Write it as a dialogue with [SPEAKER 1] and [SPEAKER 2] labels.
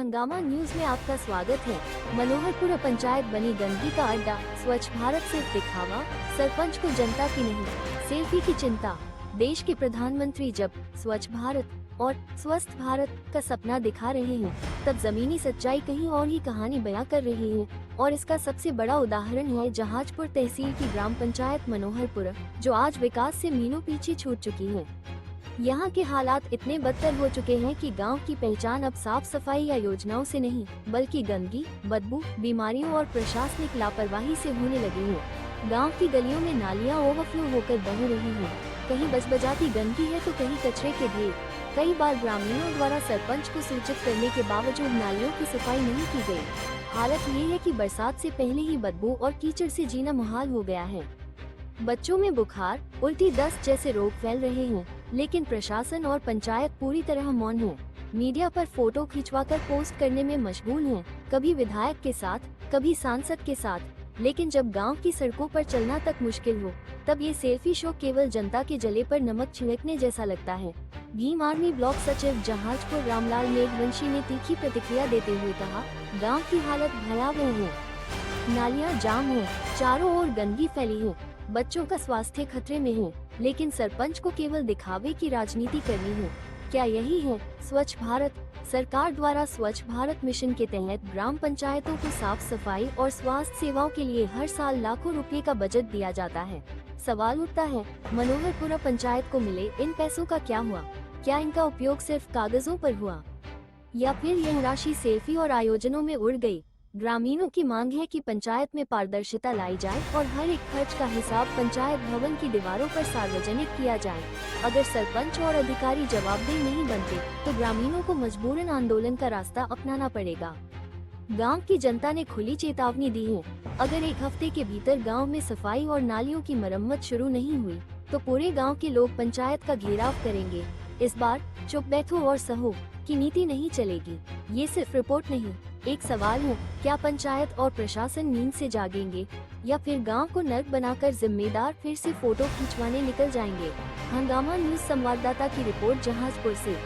[SPEAKER 1] हंगामा न्यूज में आपका स्वागत है। मनोहरपुर पंचायत बनी गंदगी का अड्डा, स्वच्छ भारत सिर्फ दिखावा, सरपंच को जनता की नहीं सेल्फी की चिंता। देश के प्रधानमंत्री जब स्वच्छ भारत और स्वस्थ भारत का सपना दिखा रहे हैं, तब जमीनी सच्चाई कहीं और ही कहानी बयां कर रही है। और इसका सबसे बड़ा उदाहरण है जहाजपुर तहसील की ग्राम पंचायत मनोहरपुर, जो आज विकास से मीलों पीछे छूट चुकी है। यहाँ के हालात इतने बदतर हो चुके हैं कि गांव की पहचान अब साफ सफाई या योजनाओं से नहीं, बल्कि गंदगी, बदबू, बीमारियों और प्रशासनिक लापरवाही से होने लगी है। गांव की गलियों में नालियां ओवरफ्लो होकर बह रही हैं। कहीं बजबजाती गंदगी है तो कहीं कचरे के ढेर। कई बार ग्रामीणों द्वारा सरपंच को सूचित करने के बावजूद नालियों की सफाई नहीं की गई। हालत ये है कि बरसात से पहले ही बदबू और कीचड़ से जीना मुहाल हो गया है। बच्चों में बुखार, उल्टी, दस्त जैसे रोग फैल रहे हैं, लेकिन प्रशासन और पंचायत पूरी तरह मौन है। मीडिया पर फोटो खिंचवाकर पोस्ट करने में मशगूल हैं, कभी विधायक के साथ, कभी सांसद के साथ। लेकिन जब गांव की सड़कों पर चलना तक मुश्किल हो, तब ये सेल्फी शो केवल जनता के जले पर नमक छिड़कने जैसा लगता है। भीम आर्मी ब्लॉक सचिव जहाजपुर रामलाल मेघवंशी ने तीखी प्रतिक्रिया देते हुए कहा, गाँव की हालत भयावह है। नालियाँ जाम है, चारों ओर गंदगी फैली है, बच्चों का स्वास्थ्य खतरे में है, लेकिन सरपंच को केवल दिखावे की राजनीति करनी है। क्या यही है स्वच्छ भारत? सरकार द्वारा स्वच्छ भारत मिशन के तहत ग्राम पंचायतों को साफ सफाई और स्वास्थ्य सेवाओं के लिए हर साल लाखों रुपए का बजट दिया जाता है। सवाल उठता है, मनोहरपुर पंचायत को मिले इन पैसों का क्या हुआ? क्या इनका उपयोग सिर्फ कागजों पर हुआ, या फिर यह राशि सेल्फी और आयोजनों में उड़ गई? ग्रामीणों की मांग है कि पंचायत में पारदर्शिता लाई जाए और हर एक खर्च का हिसाब पंचायत भवन की दीवारों पर सार्वजनिक किया जाए। अगर सरपंच और अधिकारी जवाबदेह नहीं बनते, तो ग्रामीणों को मजबूरन आंदोलन का रास्ता अपनाना पड़ेगा। गांव की जनता ने खुली चेतावनी दी है, अगर एक हफ्ते के भीतर गांव में सफाई और नालियों की मरम्मत शुरू नहीं हुई, तो पूरे गाँव के लोग पंचायत का घेराव करेंगे। इस बार चुप बैठो और सहो की नीति नहीं चलेगी। ये सिर्फ रिपोर्ट नहीं, एक सवाल है, क्या पंचायत और प्रशासन नींद से जागेंगे, या फिर गांव को नर्क बनाकर जिम्मेदार फिर से फोटो खिंचवाने निकल जाएंगे? हंगामा न्यूज संवाददाता की रिपोर्ट जहाजपुर से।